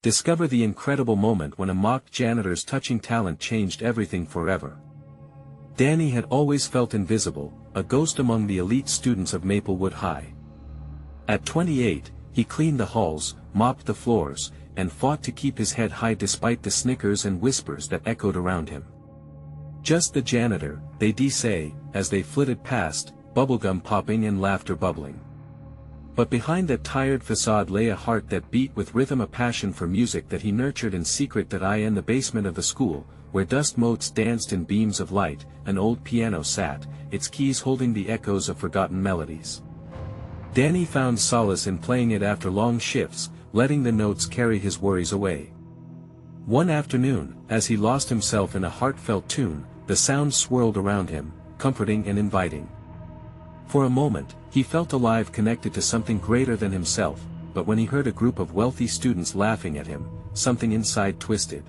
Discover the incredible moment when a mock janitor's touching talent changed everything forever. Danny had always felt invisible, a ghost among the elite students of Maplewood High. At 28, he cleaned the halls, mopped the floors, and fought to keep his head high despite the snickers and whispers that echoed around him. Just the janitor, they'd say, as they flitted past, bubblegum popping and laughter bubbling. But behind that tired facade lay a heart that beat with rhythm, a passion for music that he nurtured in secret. In the basement of the school, where dust motes danced in beams of light, an old piano sat, its keys holding the echoes of forgotten melodies. Danny found solace in playing it after long shifts, letting the notes carry his worries away. One afternoon, as he lost himself in a heartfelt tune, the sound swirled around him, comforting and inviting. For a moment, he felt alive, connected to something greater than himself, but when he heard a group of wealthy students laughing at him, something inside twisted.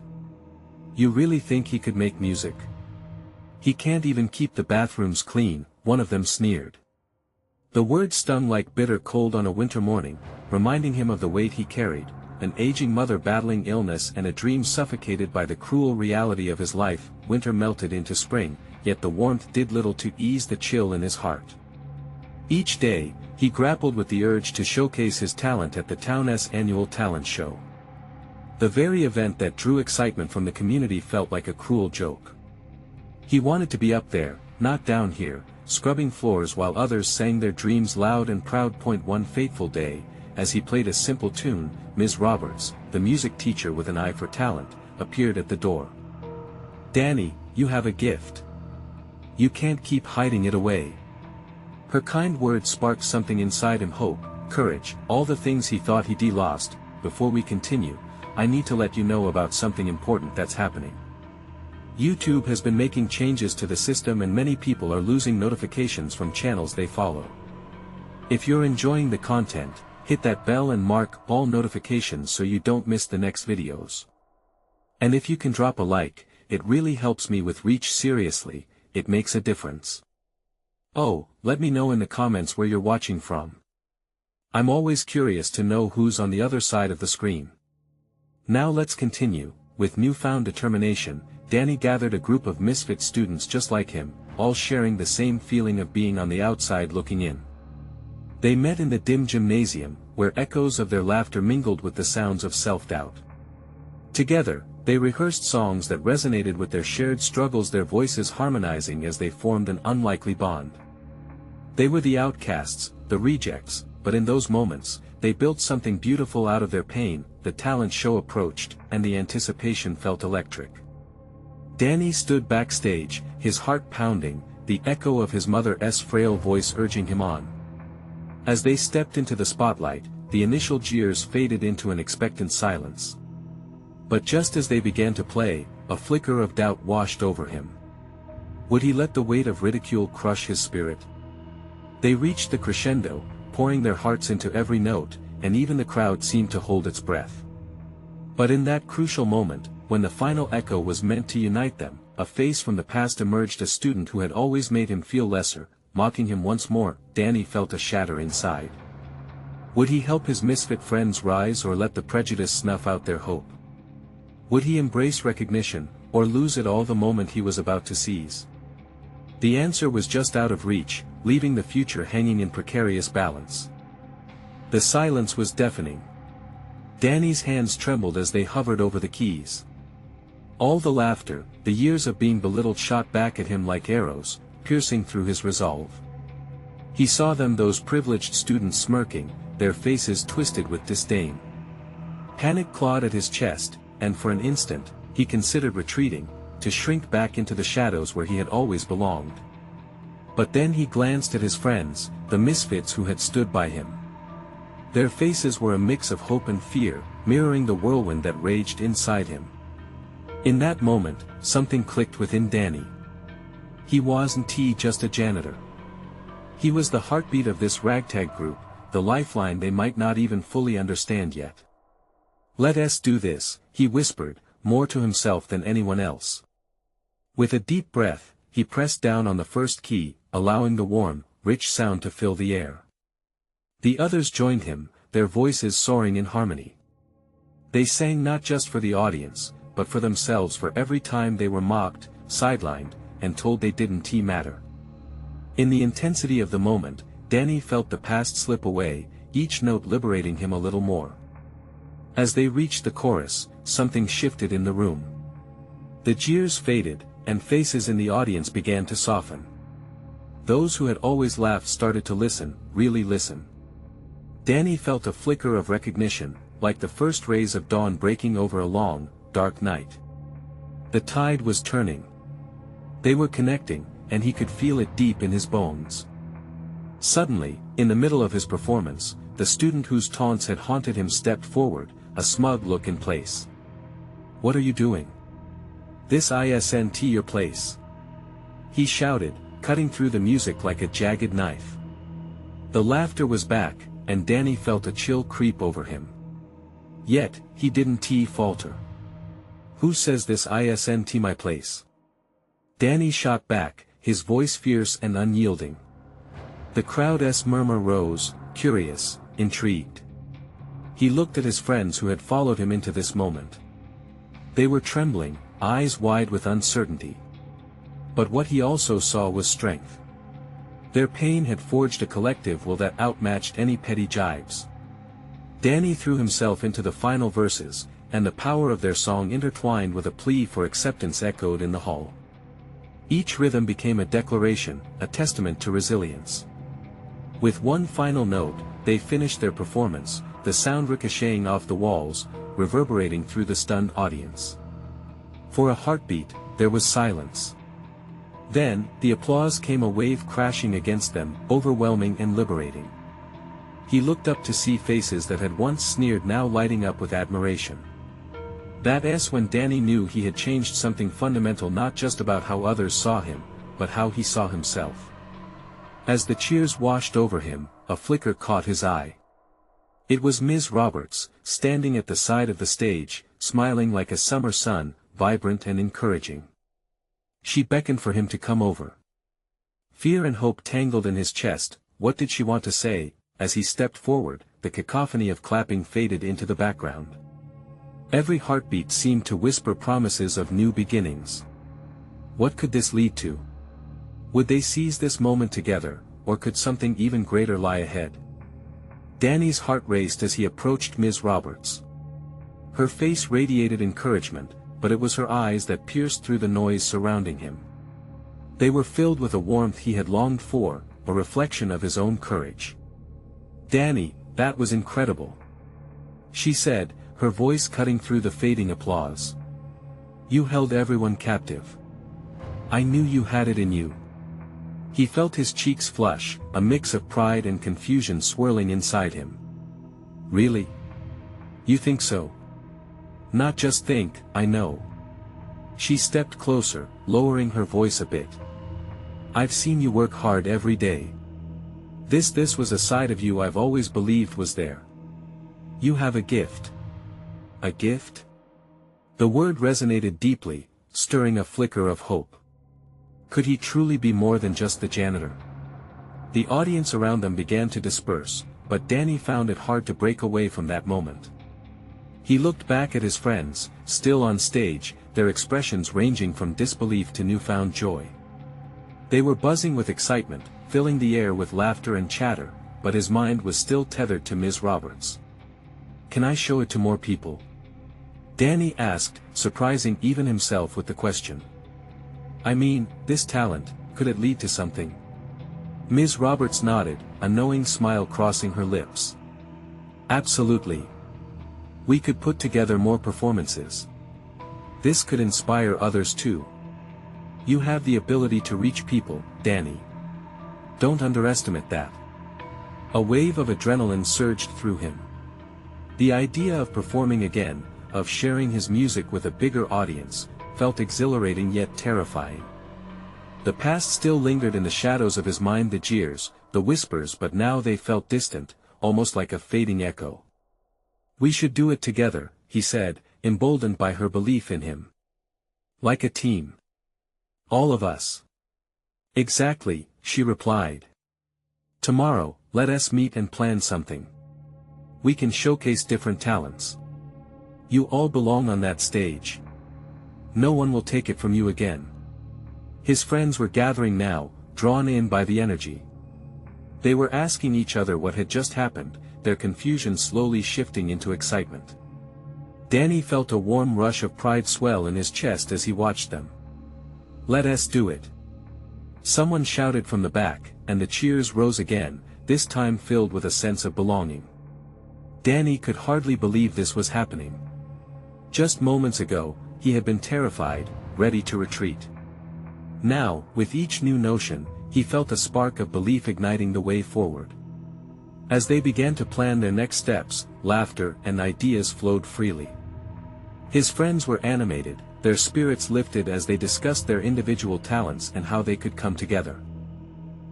"You really think he could make music? He can't even keep the bathrooms clean," one of them sneered. The word stung like bitter cold on a winter morning, reminding him of the weight he carried, an aging mother battling illness and a dream suffocated by the cruel reality of his life. Winter melted into spring, yet the warmth did little to ease the chill in his heart. Each day, he grappled with the urge to showcase his talent at the town's annual talent show. The very event that drew excitement from the community felt like a cruel joke. He wanted to be up there, not down here, scrubbing floors while others sang their dreams loud and proud. One fateful day, as he played a simple tune, Ms. Roberts, the music teacher with an eye for talent, appeared at the door. "Danny, you have a gift. You can't keep hiding it away." Her kind words sparked something inside him: hope, courage, all the things he thought he'd lost. "Before we continue, I need to let you know about something important that's happening. YouTube has been making changes to the system and many people are losing notifications from channels they follow. If you're enjoying the content, hit that bell and mark all notifications so you don't miss the next videos. And if you can drop a like, it really helps me with reach. Seriously, it makes a difference. Oh, let me know in the comments where you're watching from. I'm always curious to know who's on the other side of the screen. Now let's continue. With newfound determination, Danny gathered a group of misfit students just like him, all sharing the same feeling of being on the outside looking in. They met in the dim gymnasium, where echoes of their laughter mingled with the sounds of self-doubt. Together, they rehearsed songs that resonated with their shared struggles, their voices harmonizing as they formed an unlikely bond. They were the outcasts, the rejects, but in those moments, they built something beautiful out of their pain. The talent show approached, and the anticipation felt electric. Danny stood backstage, his heart pounding, the echo of his mother's frail voice urging him on. As they stepped into the spotlight, the initial jeers faded into an expectant silence. But just as they began to play, a flicker of doubt washed over him. Would he let the weight of ridicule crush his spirit? They reached the crescendo, pouring their hearts into every note, and even the crowd seemed to hold its breath. But in that crucial moment, when the final echo was meant to unite them, a face from the past emerged, a student who had always made him feel lesser, mocking him once more. Danny felt a shatter inside. Would he help his misfit friends rise or let the prejudice snuff out their hope? Would he embrace recognition, or lose it all the moment he was about to seize? The answer was just out of reach, leaving the future hanging in precarious balance. The silence was deafening. Danny's hands trembled as they hovered over the keys. All the laughter, the years of being belittled shot back at him like arrows, piercing through his resolve. He saw them, those privileged students smirking, their faces twisted with disdain. Panic clawed at his chest, and for an instant, he considered retreating, to shrink back into the shadows where he had always belonged. But then he glanced at his friends, the misfits who had stood by him. Their faces were a mix of hope and fear, mirroring the whirlwind that raged inside him. In that moment, something clicked within Danny. He wasn't just a janitor. He was the heartbeat of this ragtag group, the lifeline they might not even fully understand yet. "Let us do this," he whispered, more to himself than anyone else. With a deep breath, he pressed down on the first key, allowing the warm, rich sound to fill the air. The others joined him, their voices soaring in harmony. They sang not just for the audience, but for themselves, for every time they were mocked, sidelined, and told they didn't matter. In the intensity of the moment, Danny felt the past slip away, each note liberating him a little more. As they reached the chorus, something shifted in the room. The jeers faded, and faces in the audience began to soften. Those who had always laughed started to listen, really listen. Danny felt a flicker of recognition, like the first rays of dawn breaking over a long, dark night. The tide was turning. They were connecting, and he could feel it deep in his bones. Suddenly, in the middle of his performance, the student whose taunts had haunted him stepped forward, a smug look in place. "What are you doing? This isn't your place," he shouted, cutting through the music like a jagged knife. The laughter was back, and Danny felt a chill creep over him. Yet, he didn't falter. "Who says this isn't my place?" Danny shot back, his voice fierce and unyielding. The crowd's murmur rose, curious, intrigued. He looked at his friends who had followed him into this moment. They were trembling, eyes wide with uncertainty. But what he also saw was strength. Their pain had forged a collective will that outmatched any petty jibes. Danny threw himself into the final verses, and the power of their song intertwined with a plea for acceptance echoed in the hall. Each rhythm became a declaration, a testament to resilience. With one final note, they finished their performance, the sound ricocheting off the walls, reverberating through the stunned audience. For a heartbeat, there was silence. Then, the applause came, a wave crashing against them, overwhelming and liberating. He looked up to see faces that had once sneered now lighting up with admiration. That's when Danny knew he had changed something fundamental, not just about how others saw him, but how he saw himself. As the cheers washed over him, a flicker caught his eye. It was Ms. Roberts, standing at the side of the stage, smiling like a summer sun, vibrant and encouraging. She beckoned for him to come over. Fear and hope tangled in his chest. What did she want to say? As he stepped forward, the cacophony of clapping faded into the background. Every heartbeat seemed to whisper promises of new beginnings. What could this lead to? Would they seize this moment together, or could something even greater lie ahead? Danny's heart raced as he approached Ms. Roberts. Her face radiated encouragement, but it was her eyes that pierced through the noise surrounding him. They were filled with a warmth he had longed for, a reflection of his own courage. "Danny, that was incredible," she said, her voice cutting through the fading applause. "You held everyone captive. I knew you had it in you." He felt his cheeks flush, a mix of pride and confusion swirling inside him. "Really? You think so?" "Not just think, I know." She stepped closer, lowering her voice a bit. "I've seen you work hard every day. This was a side of you I've always believed was there. You have a gift." "A gift?" The word resonated deeply, stirring a flicker of hope. Could he truly be more than just the janitor? The audience around them began to disperse, but Danny found it hard to break away from that moment. He looked back at his friends, still on stage, their expressions ranging from disbelief to newfound joy. They were buzzing with excitement, filling the air with laughter and chatter, but his mind was still tethered to Ms. Roberts. "Can I show it to more people?" Danny asked, surprising even himself with the question. "I mean, this talent, could it lead to something?" Ms. Roberts nodded, a knowing smile crossing her lips. "Absolutely. We could put together more performances. This could inspire others too. You have the ability to reach people, Danny. Don't underestimate that." A wave of adrenaline surged through him. The idea of performing again, of sharing his music with a bigger audience, felt exhilarating yet terrifying. The past still lingered in the shadows of his mind, the jeers, the whispers, but now they felt distant, almost like a fading echo. "We should do it together," he said, emboldened by her belief in him. "Like a team. All of us." "Exactly," she replied. "Tomorrow, let us meet and plan something. We can showcase different talents." You all belong on that stage. No one will take it from you again. His friends were gathering now, drawn in by the energy. They were asking each other what had just happened, their confusion slowly shifting into excitement. Danny felt a warm rush of pride swell in his chest as he watched them. "Let us do it!" Someone shouted from the back, and the cheers rose again, this time filled with a sense of belonging. Danny could hardly believe this was happening. Just moments ago, he had been terrified, ready to retreat. Now, with each new notion, he felt a spark of belief igniting the way forward. As they began to plan their next steps, laughter and ideas flowed freely. His friends were animated, their spirits lifted as they discussed their individual talents and how they could come together.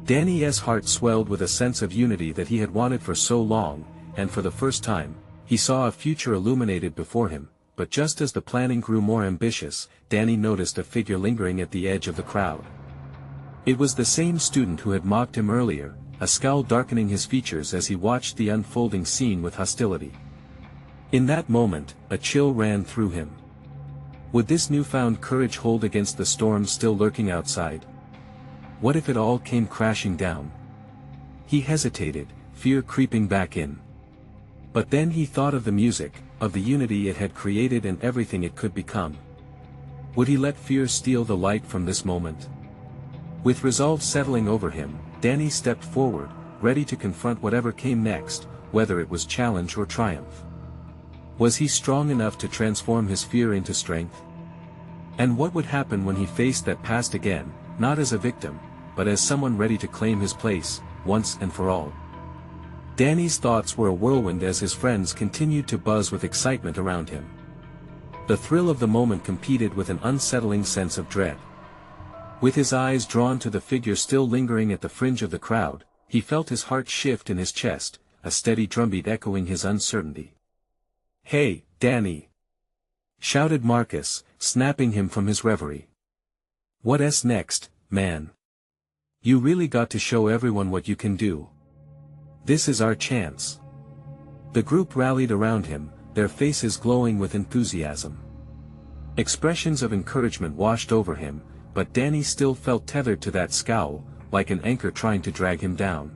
Danny's heart swelled with a sense of unity that he had wanted for so long, and for the first time, he saw a future illuminated before him. But just as the planning grew more ambitious, Danny noticed a figure lingering at the edge of the crowd. It was the same student who had mocked him earlier, a scowl darkening his features as he watched the unfolding scene with hostility. In that moment, a chill ran through him. Would this newfound courage hold against the storm still lurking outside? What if it all came crashing down? He hesitated, fear creeping back in. But then he thought of the music, of the unity it had created and everything it could become. Would he let fear steal the light from this moment? With resolve settling over him, Danny stepped forward, ready to confront whatever came next, whether it was challenge or triumph. Was he strong enough to transform his fear into strength? And what would happen when he faced that past again, not as a victim, but as someone ready to claim his place, once and for all? Danny's thoughts were a whirlwind as his friends continued to buzz with excitement around him. The thrill of the moment competed with an unsettling sense of dread. With his eyes drawn to the figure still lingering at the fringe of the crowd, he felt his heart shift in his chest, a steady drumbeat echoing his uncertainty. "Hey, Danny!" shouted Marcus, snapping him from his reverie. "What's next, man? You really got to show everyone what you can do. This is our chance." The group rallied around him, their faces glowing with enthusiasm. Expressions of encouragement washed over him, but Danny still felt tethered to that scowl, like an anchor trying to drag him down.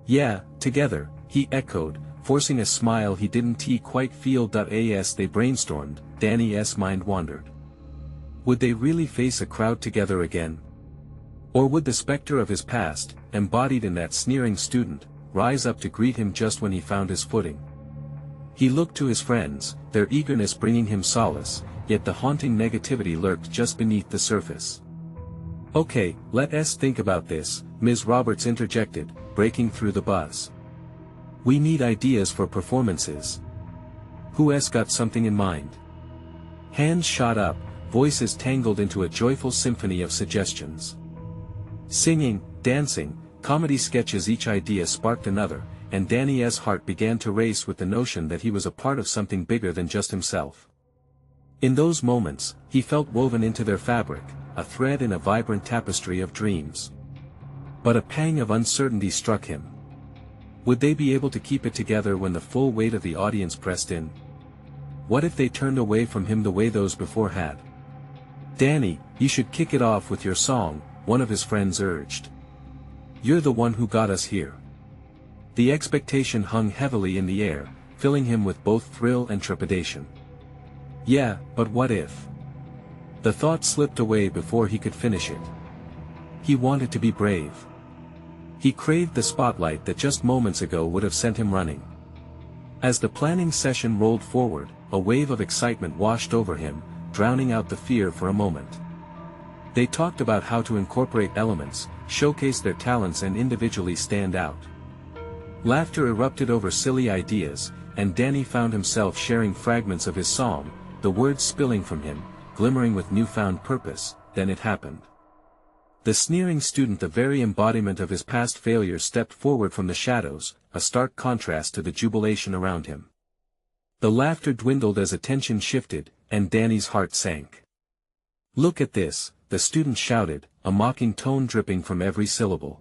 "Yeah, together," he echoed, forcing a smile he didn't quite feel. As they brainstormed, Danny's mind wandered. Would they really face a crowd together again? Or would the specter of his past, embodied in that sneering student, rise up to greet him just when he found his footing? He looked to his friends, their eagerness bringing him solace, yet the haunting negativity lurked just beneath the surface. "Okay, let's think about this," Ms. Roberts interjected, breaking through the buzz. "We need ideas for performances. Who's got something in mind?" Hands shot up, voices tangled into a joyful symphony of suggestions. Singing, dancing, comedy sketches, each idea sparked another, and Danny's heart began to race with the notion that he was a part of something bigger than just himself. In those moments, he felt woven into their fabric, a thread in a vibrant tapestry of dreams. But a pang of uncertainty struck him. Would they be able to keep it together when the full weight of the audience pressed in? What if they turned away from him the way those before had? "Danny, you should kick it off with your song," one of his friends urged. "You're the one who got us here." The expectation hung heavily in the air, filling him with both thrill and trepidation. "Yeah, but what if?" The thought slipped away before he could finish it. He wanted to be brave. He craved the spotlight that just moments ago would have sent him running. As the planning session rolled forward, a wave of excitement washed over him, drowning out the fear for a moment. They talked about how to incorporate elements, showcase their talents and individually stand out. Laughter erupted over silly ideas, and Danny found himself sharing fragments of his song, the words spilling from him, glimmering with newfound purpose. Then it happened. The sneering student, the very embodiment of his past failures, stepped forward from the shadows, a stark contrast to the jubilation around him. The laughter dwindled as attention shifted, and Danny's heart sank. "Look at this," the student shouted, a mocking tone dripping from every syllable.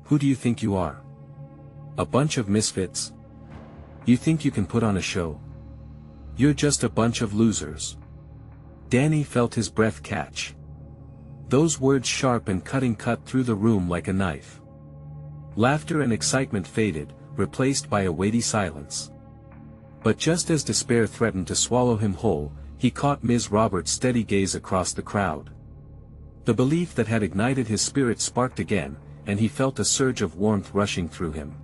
"Who do you think you are? A bunch of misfits? You think you can put on a show? You're just a bunch of losers. Danny felt his breath catch. Those words sharp and cutting cut through the room like a knife. Laughter and excitement faded, replaced by a weighty silence. But just as despair threatened to swallow him whole, he caught Ms. Roberts' steady gaze across the crowd. The belief that had ignited his spirit sparked again, and he felt a surge of warmth rushing through him.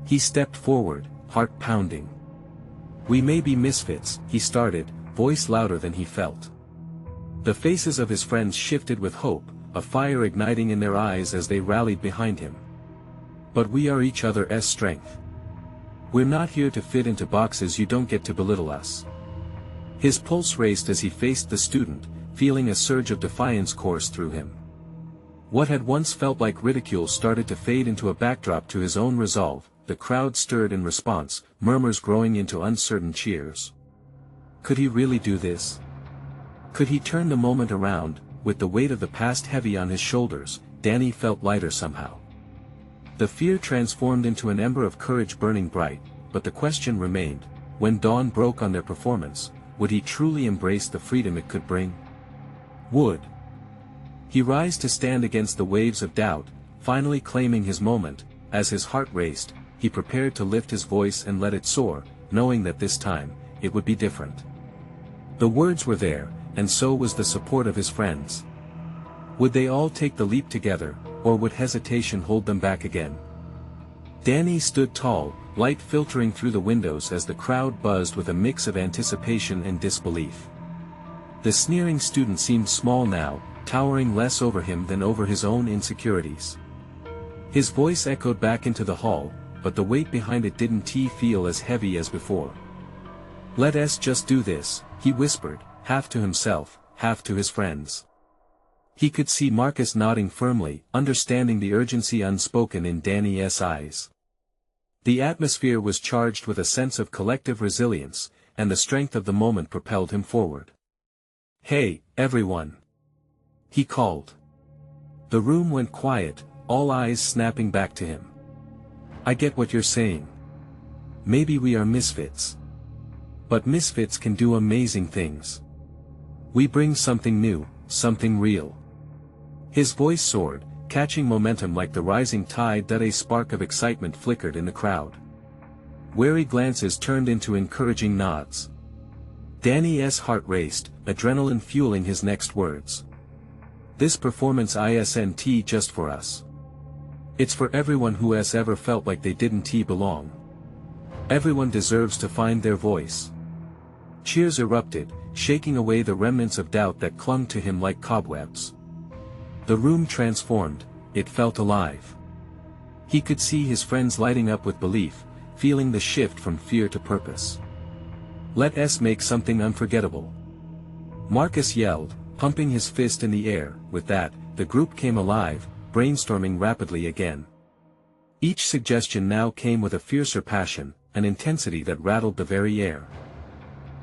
He stepped forward, heart pounding. "We may be misfits," he started, voice louder than he felt. The faces of his friends shifted with hope, a fire igniting in their eyes as they rallied behind him. "But we are each other's strength. We're not here to fit into boxes. You don't get to belittle us." His pulse raced as he faced the student, feeling a surge of defiance course through him. What had once felt like ridicule started to fade into a backdrop to his own resolve. The crowd stirred in response, murmurs growing into uncertain cheers. Could he really do this? Could he turn the moment around? With the weight of the past heavy on his shoulders, Danny felt lighter somehow. The fear transformed into an ember of courage burning bright, but the question remained: when dawn broke on their performance, would he truly embrace the freedom it could bring? Would he rise to stand against the waves of doubt, finally claiming his moment? As his heart raced, he prepared to lift his voice and let it soar, knowing that this time, it would be different. The words were there, and so was the support of his friends. Would they all take the leap together, or would hesitation hold them back again? Danny stood tall, light filtering through the windows as the crowd buzzed with a mix of anticipation and disbelief. The sneering student seemed small now, towering less over him than over his own insecurities. His voice echoed back into the hall, but the weight behind it didn't feel as heavy as before. "Let us just do this," he whispered, half to himself, half to his friends. He could see Marcus nodding firmly, understanding the urgency unspoken in Danny's eyes. The atmosphere was charged with a sense of collective resilience, and the strength of the moment propelled him forward. "Hey, everyone!" he called. The room went quiet, all eyes snapping back to him. "I get what you're saying. Maybe we are misfits. But misfits can do amazing things. We bring something new, something real." His voice soared, catching momentum like the rising tide that a spark of excitement flickered in the crowd. Wary glances turned into encouraging nods. Danny's heart raced, adrenaline fueling his next words. "This performance isn't just for us. It's for everyone who has ever felt like they didn't belong. Everyone deserves to find their voice." Cheers erupted, shaking away the remnants of doubt that clung to him like cobwebs. The room transformed, it felt alive. He could see his friends lighting up with belief, feeling the shift from fear to purpose. "Let us make something unforgettable," Marcus yelled, pumping his fist in the air. With that, the group came alive, brainstorming rapidly again. Each suggestion now came with a fiercer passion, an intensity that rattled the very air.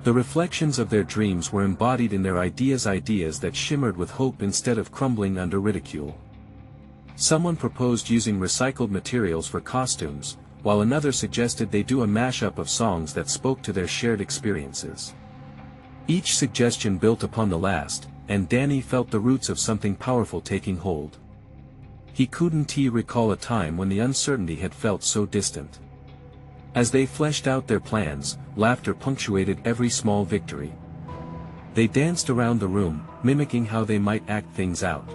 The reflections of their dreams were embodied in their ideas that shimmered with hope instead of crumbling under ridicule. Someone proposed using recycled materials for costumes, while another suggested they do a mashup of songs that spoke to their shared experiences. Each suggestion built upon the last, and Danny felt the roots of something powerful taking hold. He couldn't recall a time when the uncertainty had felt so distant. As they fleshed out their plans, laughter punctuated every small victory. They danced around the room, mimicking how they might act things out.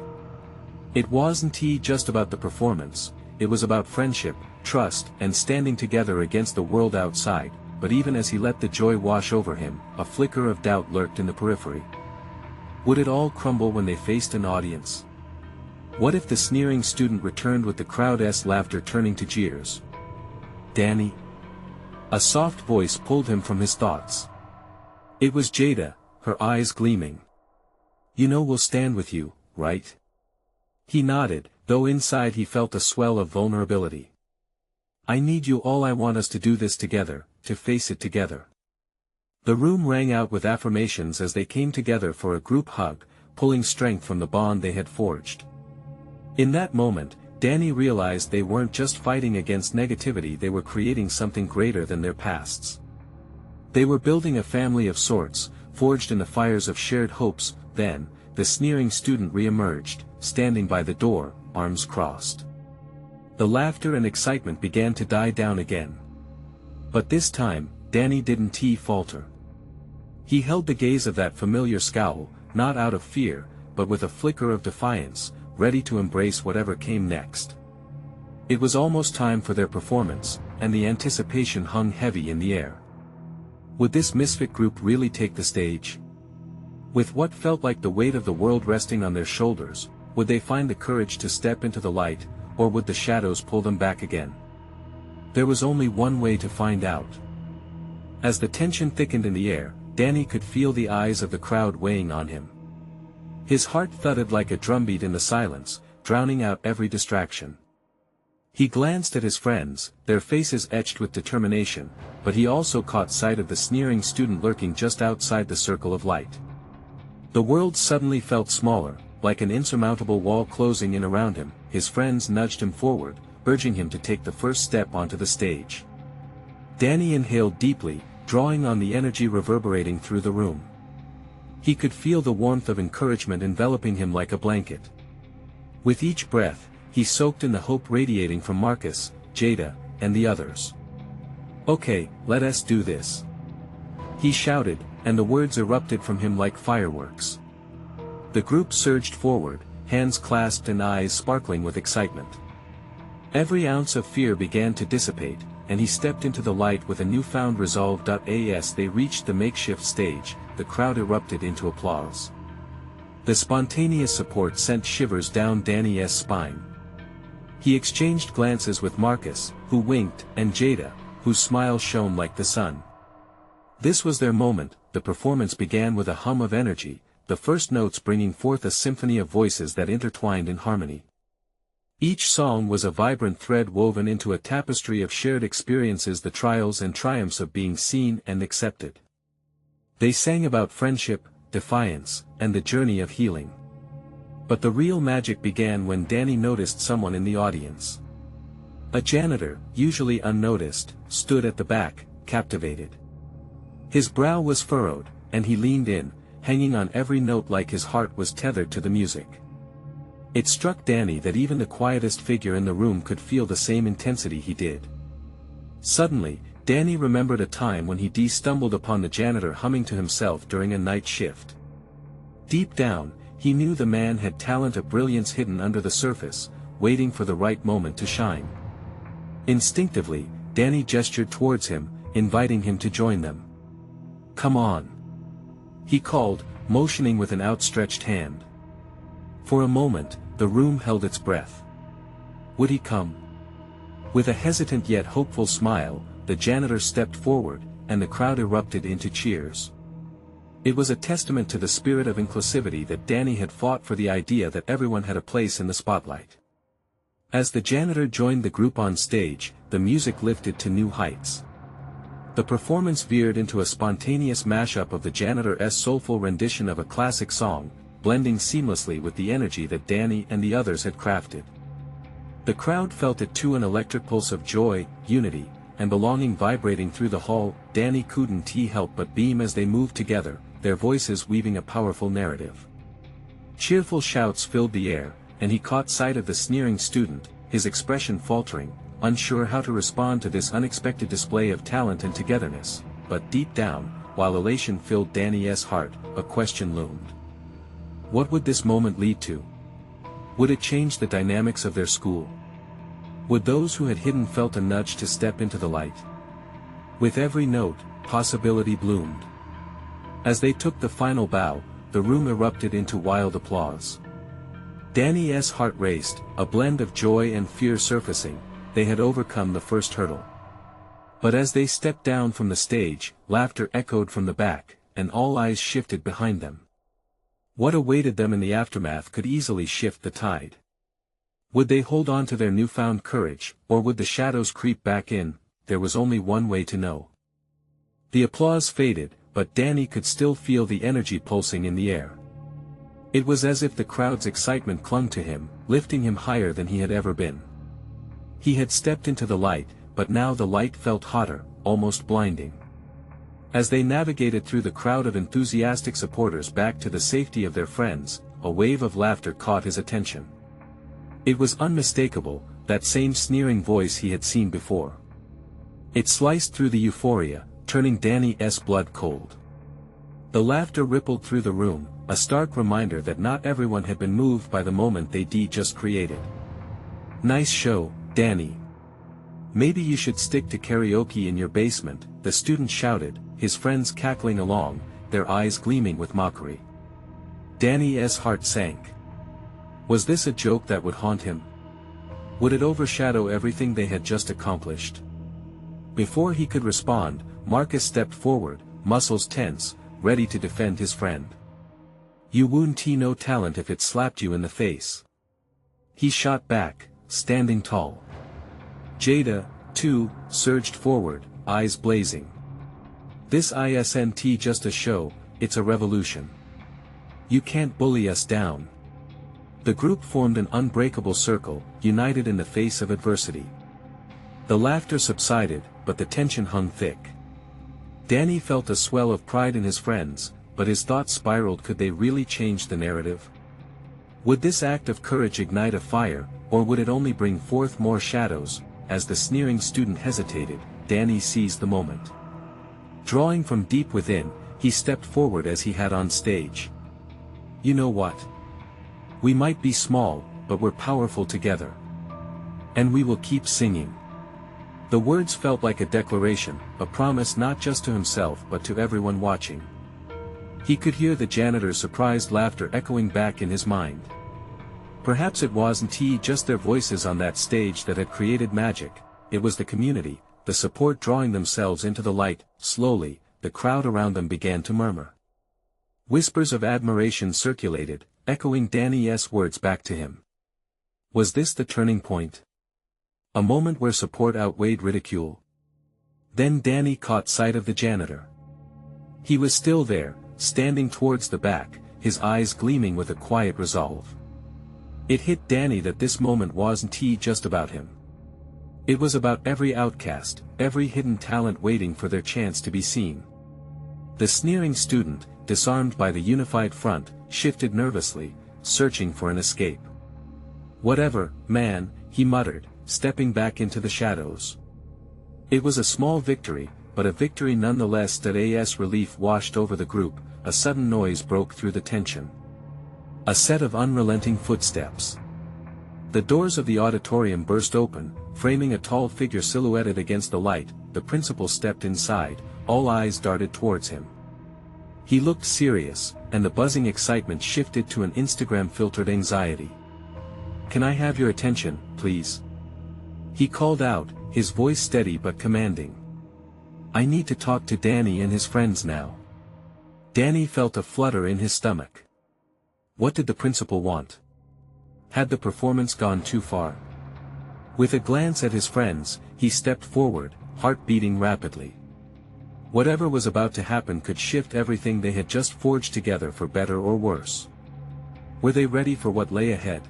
It wasn't just about the performance, it was about friendship, trust, and standing together against the world outside. But even as he let the joy wash over him, a flicker of doubt lurked in the periphery. Would it all crumble when they faced an audience? What if the sneering student returned with the crowd's laughter turning to jeers? "Danny?" A soft voice pulled him from his thoughts. It was Jada, her eyes gleaming. "You know we'll stand with you, right?" He nodded, though inside he felt a swell of vulnerability. "I need you all. I want us to do this together, to face it together." The room rang out with affirmations as they came together for a group hug, pulling strength from the bond they had forged. In that moment, Danny realized they weren't just fighting against negativity, they were creating something greater than their pasts. They were building a family of sorts, forged in the fires of shared hopes. Then, the sneering student re-emerged, standing by the door, arms crossed. The laughter and excitement began to die down again. But this time, Danny didn't falter. He held the gaze of that familiar scowl, not out of fear, but with a flicker of defiance, ready to embrace whatever came next. It was almost time for their performance, and the anticipation hung heavy in the air. Would this misfit group really take the stage? With what felt like the weight of the world resting on their shoulders, would they find the courage to step into the light, or would the shadows pull them back again? There was only one way to find out. As the tension thickened in the air, Danny could feel the eyes of the crowd weighing on him. His heart thudded like a drumbeat in the silence, drowning out every distraction. He glanced at his friends, their faces etched with determination, but he also caught sight of the sneering student lurking just outside the circle of light. The world suddenly felt smaller, like an insurmountable wall closing in around him. His friends nudged him forward, urging him to take the first step onto the stage. Danny inhaled deeply, drawing on the energy reverberating through the room. He could feel the warmth of encouragement enveloping him like a blanket. With each breath, he soaked in the hope radiating from Marcus, Jada, and the others. "Okay, let us do this," he shouted, and the words erupted from him like fireworks. The group surged forward, hands clasped and eyes sparkling with excitement. Every ounce of fear began to dissipate, and he stepped into the light with a newfound resolve. As they reached the makeshift stage, the crowd erupted into applause. The spontaneous support sent shivers down Danny's spine. He exchanged glances with Marcus, who winked, and Jada, whose smile shone like the sun. This was their moment. The performance began with a hum of energy, the first notes bringing forth a symphony of voices that intertwined in harmony. Each song was a vibrant thread woven into a tapestry of shared experiences, the trials and triumphs of being seen and accepted. They sang about friendship, defiance, and the journey of healing. But the real magic began when Danny noticed someone in the audience. A janitor, usually unnoticed, stood at the back, captivated. His brow was furrowed, and he leaned in, hanging on every note like his heart was tethered to the music. It struck Danny that even the quietest figure in the room could feel the same intensity he did. Suddenly, Danny remembered a time when he stumbled upon the janitor humming to himself during a night shift. Deep down, he knew the man had talent, a brilliance hidden under the surface, waiting for the right moment to shine. Instinctively, Danny gestured towards him, inviting him to join them. "Come on," he called, motioning with an outstretched hand. For a moment, the room held its breath. Would he come? With a hesitant yet hopeful smile, the janitor stepped forward, and the crowd erupted into cheers. It was a testament to the spirit of inclusivity that Danny had fought for, the idea that everyone had a place in the spotlight. As the janitor joined the group on stage, the music lifted to new heights. The performance veered into a spontaneous mashup of the janitor's soulful rendition of a classic song, blending seamlessly with the energy that Danny and the others had crafted. The crowd felt it too, an electric pulse of joy, unity, and belonging vibrating through the hall. Danny couldn't help but beam as they moved together, their voices weaving a powerful narrative. Cheerful shouts filled the air, and he caught sight of the sneering student, his expression faltering, unsure how to respond to this unexpected display of talent and togetherness. But deep down, while elation filled Danny's heart, a question loomed. What would this moment lead to? Would it change the dynamics of their school? Would those who had hidden felt a nudge to step into the light? With every note, possibility bloomed. As they took the final bow, the room erupted into wild applause. Danny's heart raced, a blend of joy and fear surfacing. They had overcome the first hurdle. But as they stepped down from the stage, laughter echoed from the back, and all eyes shifted behind them. What awaited them in the aftermath could easily shift the tide. Would they hold on to their newfound courage, or would the shadows creep back in? There was only one way to know. The applause faded, but Danny could still feel the energy pulsing in the air. It was as if the crowd's excitement clung to him, lifting him higher than he had ever been. He had stepped into the light, but now the light felt hotter, almost blinding. As they navigated through the crowd of enthusiastic supporters back to the safety of their friends, a wave of laughter caught his attention. It was unmistakable, that same sneering voice he had seen before. It sliced through the euphoria, turning Danny's blood cold. The laughter rippled through the room, a stark reminder that not everyone had been moved by the moment they just created. "Nice show, Danny. Maybe you should stick to karaoke in your basement," the student shouted, his friends cackling along, their eyes gleaming with mockery. Danny's heart sank. Was this a joke that would haunt him? Would it overshadow everything they had just accomplished? Before he could respond, Marcus stepped forward, muscles tense, ready to defend his friend. "You wouldn't no talent if it slapped you in the face." He shot back, standing tall. Jada, too, surged forward, eyes blazing. "This isn't just a show, it's a revolution. You can't bully us down." The group formed an unbreakable circle, united in the face of adversity. The laughter subsided, but the tension hung thick. Danny felt a swell of pride in his friends, but his thoughts spiraled. Could they really change the narrative? Would this act of courage ignite a fire, or would it only bring forth more shadows? As the sneering student hesitated, Danny seized the moment. Drawing from deep within, he stepped forward as he had on stage. "You know what? We might be small, but we're powerful together. And we will keep singing." The words felt like a declaration, a promise not just to himself but to everyone watching. He could hear the janitor's surprised laughter echoing back in his mind. Perhaps it wasn't just their voices on that stage that had created magic, it was the community, the support drawing themselves into the light. Slowly, the crowd around them began to murmur. Whispers of admiration circulated, echoing Danny's words back to him. Was this the turning point? A moment where support outweighed ridicule? Then Danny caught sight of the janitor. He was still there, standing towards the back, his eyes gleaming with a quiet resolve. It hit Danny that this moment wasn't just about him. It was about every outcast, every hidden talent waiting for their chance to be seen. The sneering student, disarmed by the unified front, shifted nervously, searching for an escape. "Whatever, man," he muttered, stepping back into the shadows. It was a small victory, but a victory nonetheless. As relief washed over the group, a sudden noise broke through the tension. A set of unrelenting footsteps. The doors of the auditorium burst open, framing a tall figure silhouetted against the light. The principal stepped inside, all eyes darted towards him. He looked serious, and the buzzing excitement shifted to an Instagram-filtered anxiety. "Can I have your attention, please?" he called out, his voice steady but commanding. "I need to talk to Danny and his friends now." Danny felt a flutter in his stomach. What did the principal want? Had the performance gone too far? With a glance at his friends, he stepped forward, heart beating rapidly. Whatever was about to happen could shift everything they had just forged together, for better or worse. Were they ready for what lay ahead?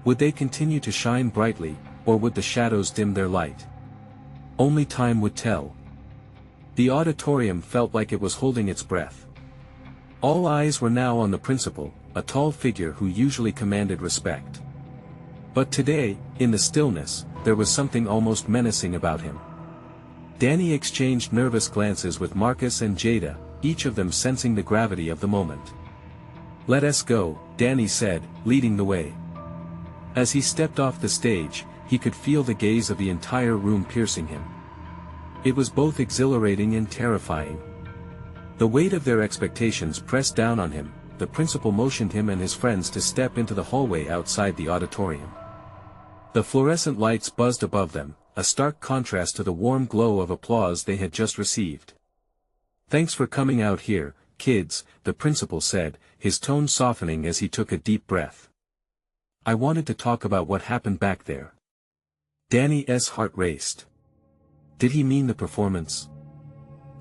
Would they continue to shine brightly, or would the shadows dim their light? Only time would tell. The auditorium felt like it was holding its breath. All eyes were now on the principal, a tall figure who usually commanded respect. But today, in the stillness, there was something almost menacing about him. Danny exchanged nervous glances with Marcus and Jada, each of them sensing the gravity of the moment. "Let us go," Danny said, leading the way. As he stepped off the stage, he could feel the gaze of the entire room piercing him. It was both exhilarating and terrifying. The weight of their expectations pressed down on him. The principal motioned him and his friends to step into the hallway outside the auditorium. The fluorescent lights buzzed above them, a stark contrast to the warm glow of applause they had just received. "Thanks for coming out here, kids," the principal said, his tone softening as he took a deep breath. "I wanted to talk about what happened back there." Danny's heart raced. Did he mean the performance?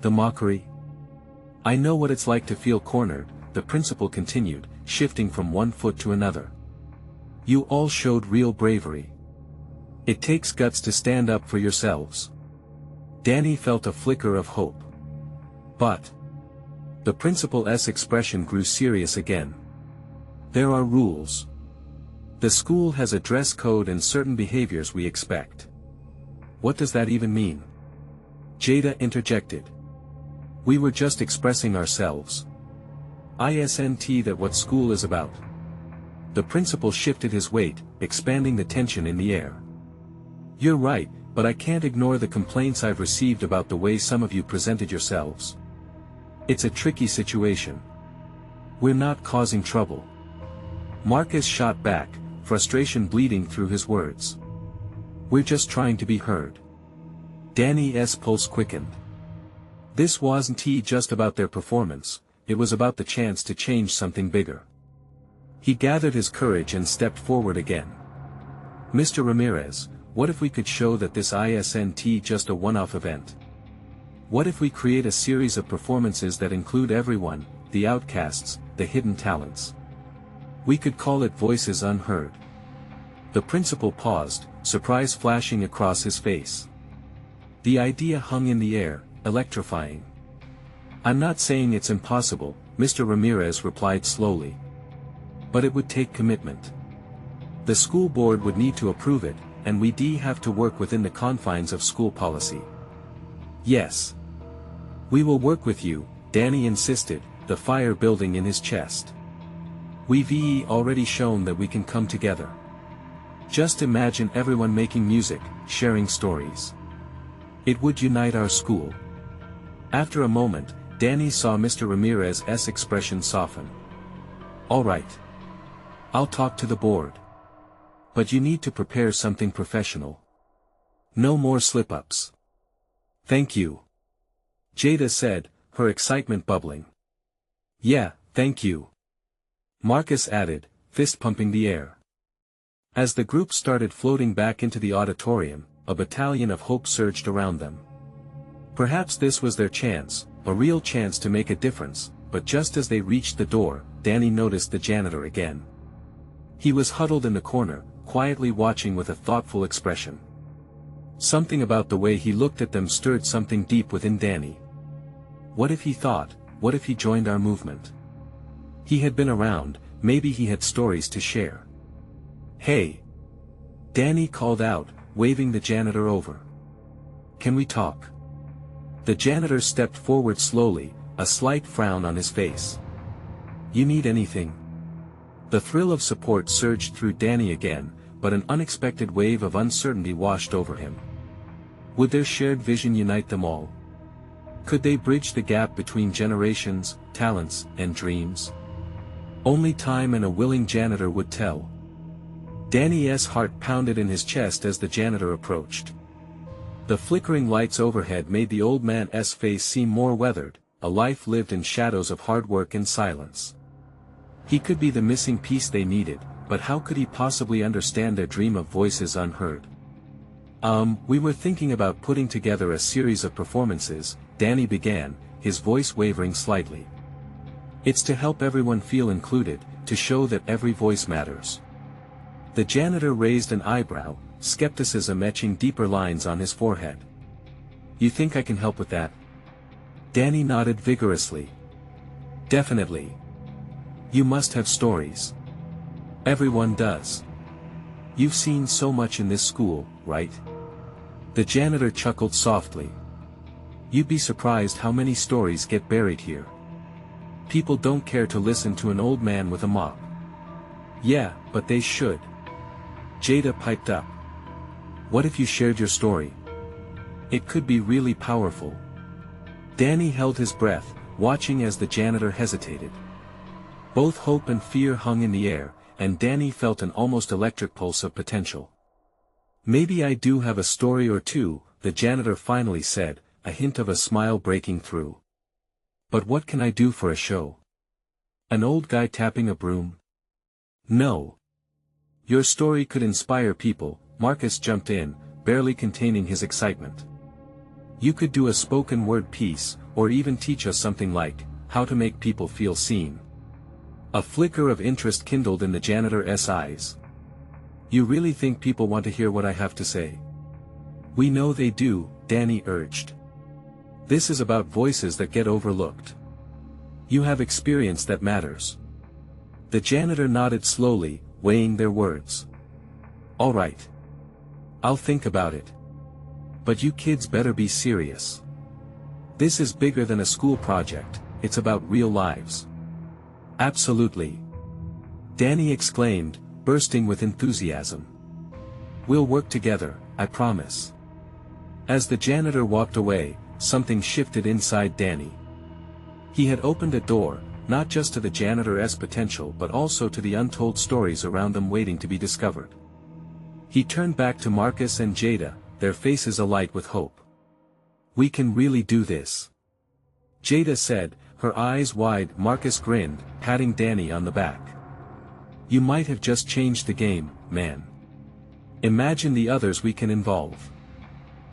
The mockery? "I know what it's like to feel cornered," the principal continued, shifting from one foot to another. "You all showed real bravery. It takes guts to stand up for yourselves." Danny felt a flicker of hope. But the principal's expression grew serious again. There are rules. The school has a dress code and certain behaviors we expect. What does that even mean? Jada interjected. We were just expressing ourselves. Isn't that what school is about? The principal shifted his weight, expanding the tension in the air. You're right, but I can't ignore the complaints I've received about the way some of you presented yourselves. It's a tricky situation. We're not causing trouble. Marcus shot back, frustration bleeding through his words. We're just trying to be heard. Danny's pulse quickened. This wasn't just about their performance, it was about the chance to change something bigger. He gathered his courage and stepped forward again. Mr. Ramirez, what if we could show that this isn't just a one-off event? What if we create a series of performances that include everyone, the outcasts, the hidden talents? We could call it Voices Unheard. The principal paused, surprise flashing across his face. The idea hung in the air, electrifying. I'm not saying it's impossible, Mr. Ramirez replied slowly. But it would take commitment. The school board would need to approve it, and we'd have to work within the confines of school policy. Yes. We will work with you, Danny insisted, the fire building in his chest. We've already shown that we can come together. Just imagine everyone making music, sharing stories. It would unite our school. After a moment, Danny saw Mr. Ramirez's expression soften. All right. I'll talk to the board. But you need to prepare something professional. No more slip-ups. Thank you. Jada said, her excitement bubbling. Yeah, thank you. Marcus added, fist pumping the air. As the group started floating back into the auditorium, a battalion of hope surged around them. Perhaps this was their chance, a real chance to make a difference, but just as they reached the door, Danny noticed the janitor again. He was huddled in the corner, quietly watching with a thoughtful expression. Something about the way he looked at them stirred something deep within Danny. What if he thought, what if he joined our movement? He had been around, maybe he had stories to share. Hey! Danny called out, waving the janitor over. Can we talk? The janitor stepped forward slowly, a slight frown on his face. You need anything? The thrill of support surged through Danny again, but an unexpected wave of uncertainty washed over him. Would their shared vision unite them all? Could they bridge the gap between generations, talents, and dreams? Only time and a willing janitor would tell. Danny's heart pounded in his chest as the janitor approached. The flickering lights overhead made the old man's face seem more weathered, a life lived in shadows of hard work and silence. He could be the missing piece they needed, but how could he possibly understand their dream of Voices Unheard? We were thinking about putting together a series of performances, Danny began, his voice wavering slightly. It's to help everyone feel included, to show that every voice matters. The janitor raised an eyebrow, skepticism etching deeper lines on his forehead. You think I can help with that? Danny nodded vigorously. Definitely. You must have stories. Everyone does. You've seen so much in this school, right? The janitor chuckled softly. You'd be surprised how many stories get buried here. People don't care to listen to an old man with a mop. Yeah, but they should. Jada piped up. What if you shared your story? It could be really powerful. Danny held his breath, watching as the janitor hesitated. Both hope and fear hung in the air, and Danny felt an almost electric pulse of potential. Maybe I do have a story or two, the janitor finally said, a hint of a smile breaking through. But what can I do for a show? An old guy tapping a broom? No. Your story could inspire people, Marcus jumped in, barely containing his excitement. You could do a spoken word piece, or even teach us something like, how to make people feel seen. A flicker of interest kindled in the janitor's eyes. You really think people want to hear what I have to say? We know they do, Danny urged. This is about voices that get overlooked. You have experience that matters. The janitor nodded slowly, weighing their words. All right. I'll think about it. But you kids better be serious. This is bigger than a school project, it's about real lives. Absolutely. Danny exclaimed, bursting with enthusiasm. We'll work together, I promise. As the janitor walked away, something shifted inside Danny. He had opened a door, not just to the janitor's potential but also to the untold stories around them waiting to be discovered. He turned back to Marcus and Jada, their faces alight with hope. We can really do this. Jada said, her eyes wide. Marcus grinned, patting Danny on the back. You might have just changed the game, man. Imagine the others we can involve.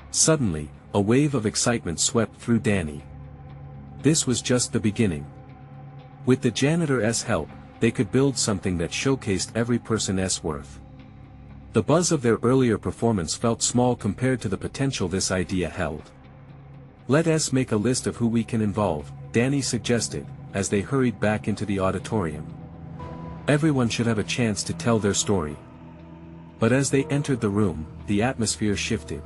Suddenly, a wave of excitement swept through Danny. This was just the beginning. With the janitor's help, they could build something that showcased every person's worth. The buzz of their earlier performance felt small compared to the potential this idea held. Let us make a list of who we can involve, Danny suggested, as they hurried back into the auditorium. Everyone should have a chance to tell their story. But as they entered the room, the atmosphere shifted.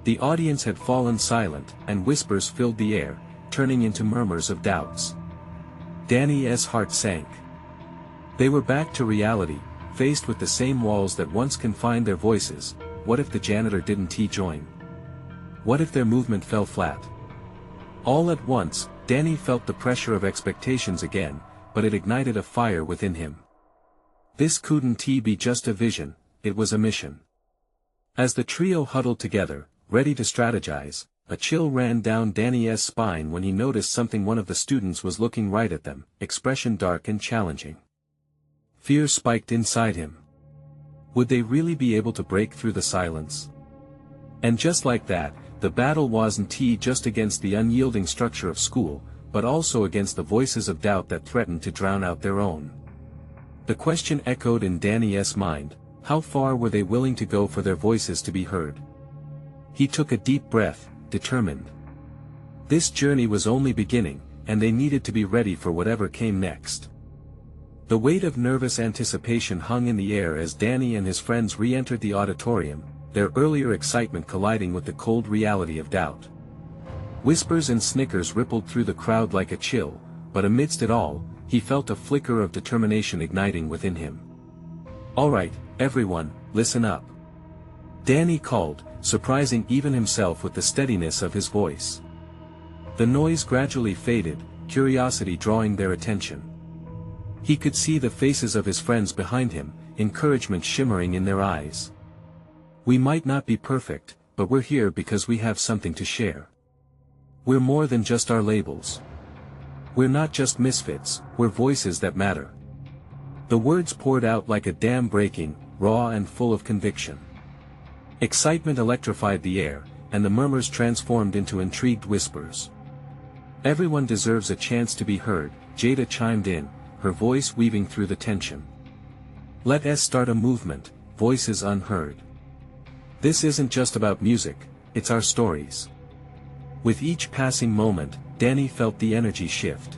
The audience had fallen silent, and whispers filled the air, turning into murmurs of doubts. Danny's heart sank. They were back to reality, faced with the same walls that once confined their voices. What if the janitor didn't join? What if their movement fell flat? All at once, Danny felt the pressure of expectations again, but it ignited a fire within him. This couldn't be just a vision, it was a mission. As the trio huddled together, ready to strategize, a chill ran down Danny's spine when he noticed something. One of the students was looking right at them, expression dark and challenging. Fear spiked inside him. Would they really be able to break through the silence? And just like that, the battle wasn't just against the unyielding structure of school, but also against the voices of doubt that threatened to drown out their own. The question echoed in Danny's mind: how far were they willing to go for their voices to be heard? He took a deep breath, determined. This journey was only beginning, and they needed to be ready for whatever came next. The weight of nervous anticipation hung in the air as Danny and his friends re-entered the auditorium, their earlier excitement colliding with the cold reality of doubt. Whispers and snickers rippled through the crowd like a chill, but amidst it all, he felt a flicker of determination igniting within him. All right, everyone, listen up. Danny called, surprising even himself with the steadiness of his voice. The noise gradually faded, curiosity drawing their attention. He could see the faces of his friends behind him, encouragement shimmering in their eyes. We might not be perfect, but we're here because we have something to share. We're more than just our labels. We're not just misfits, we're voices that matter. The words poured out like a dam breaking, raw and full of conviction. Excitement electrified the air, and the murmurs transformed into intrigued whispers. Everyone deserves a chance to be heard, Jada chimed in, her voice weaving through the tension. Let us start a movement, Voices Unheard. This isn't just about music, it's our stories. With each passing moment, Danny felt the energy shift.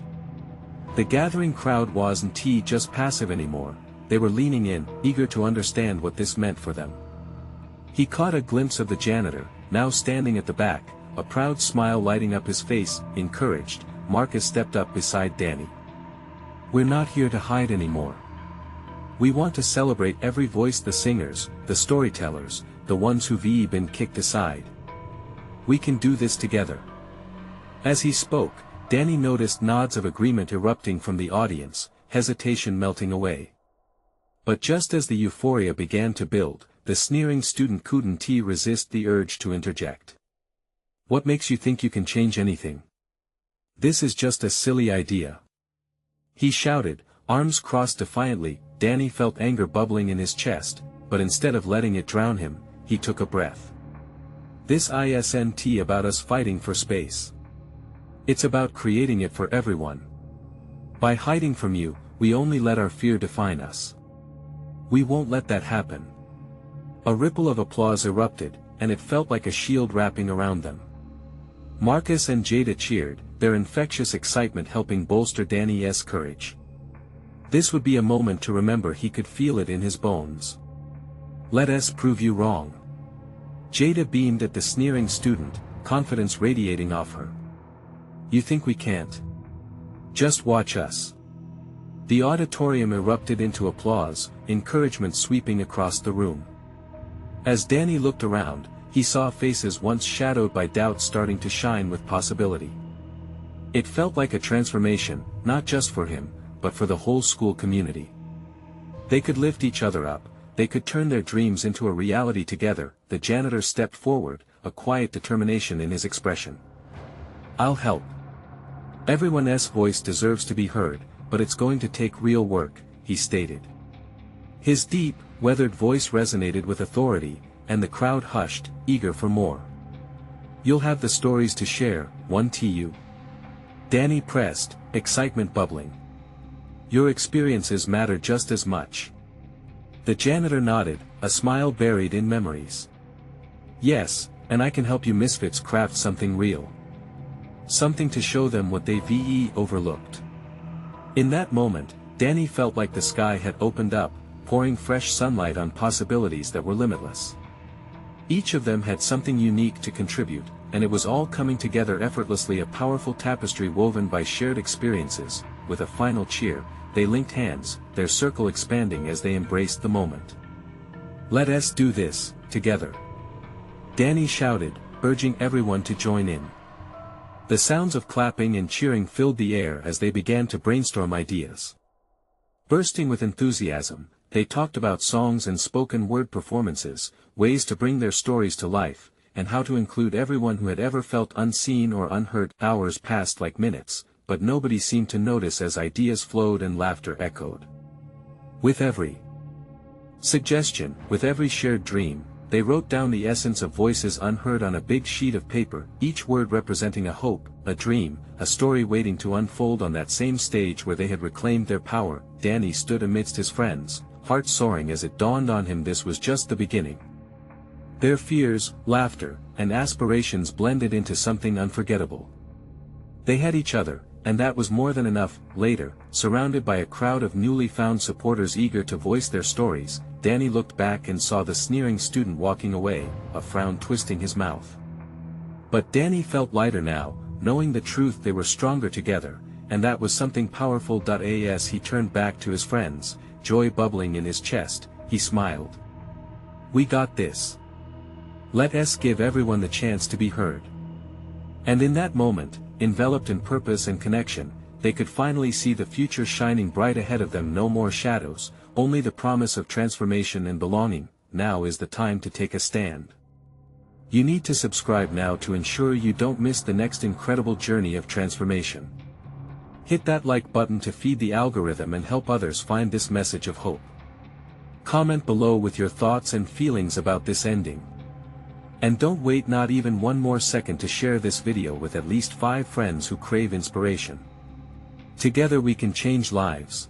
The gathering crowd wasn't just passive anymore, they were leaning in, eager to understand what this meant for them. He caught a glimpse of the janitor, now standing at the back, a proud smile lighting up his face. Encouraged, Marcus stepped up beside Danny. We're not here to hide anymore. We want to celebrate every voice, the singers, the storytellers, the ones who've been kicked aside. We can do this together. As he spoke, Danny noticed nods of agreement erupting from the audience, hesitation melting away. But just as the euphoria began to build, the sneering student couldn't resist the urge to interject. What makes you think you can change anything? This is just a silly idea. He shouted, arms crossed defiantly. Danny felt anger bubbling in his chest, but instead of letting it drown him, he took a breath. This isn't about us fighting for space. It's about creating it for everyone. By hiding from you, we only let our fear define us. We won't let that happen. A ripple of applause erupted, and it felt like a shield wrapping around them. Marcus and Jada cheered, their infectious excitement helping bolster Danny's courage. This would be a moment to remember. He could feel it in his bones. Let us prove you wrong. Jada beamed at the sneering student, confidence radiating off her. You think we can't? Just watch us. The auditorium erupted into applause, encouragement sweeping across the room. As Danny looked around, he saw faces once shadowed by doubt starting to shine with possibility. It felt like a transformation, not just for him, but for the whole school community. They could lift each other up, they could turn their dreams into a reality together. The janitor stepped forward, a quiet determination in his expression. I'll help. Everyone's voice deserves to be heard, but it's going to take real work, he stated. His deep, weathered voice resonated with authority, and the crowd hushed, eager for more. You'll have the stories to share, won't you? Danny pressed, excitement bubbling. Your experiences matter just as much. The janitor nodded, a smile buried in memories. Yes, and I can help you misfits craft something real. Something to show them what they've overlooked. In that moment, Danny felt like the sky had opened up, pouring fresh sunlight on possibilities that were limitless. Each of them had something unique to contribute, and it was all coming together effortlessly, a powerful tapestry woven by shared experiences. With a final cheer, they linked hands, their circle expanding as they embraced the moment. Let us do this, together. Danny shouted, urging everyone to join in. The sounds of clapping and cheering filled the air as they began to brainstorm ideas. Bursting with enthusiasm, they talked about songs and spoken word performances, ways to bring their stories to life, and how to include everyone who had ever felt unseen or unheard. Hours passed like minutes, but nobody seemed to notice as ideas flowed and laughter echoed. With every suggestion, with every shared dream, they wrote down the essence of voices unheard on a big sheet of paper, each word representing a hope, a dream, a story waiting to unfold on that same stage where they had reclaimed their power. Danny stood amidst his friends, heart soaring as it dawned on him this was just the beginning. Their fears, laughter, and aspirations blended into something unforgettable. They had each other, and that was more than enough. Later, surrounded by a crowd of newly found supporters eager to voice their stories, Danny looked back and saw the sneering student walking away, a frown twisting his mouth. But Danny felt lighter now, knowing the truth. They were stronger together, and that was something powerful. As he turned back to his friends, joy bubbling in his chest, he smiled. We got this. Let us give everyone the chance to be heard. And in that moment, enveloped in purpose and connection, they could finally see the future shining bright ahead of them. No more shadows, only the promise of transformation and belonging. Now is the time to take a stand. You need to subscribe now to ensure you don't miss the next incredible journey of transformation. Hit that like button to feed the algorithm and help others find this message of hope. Comment below with your thoughts and feelings about this ending. And don't wait not even one more second to share this video with at least 5 friends who crave inspiration. Together we can change lives.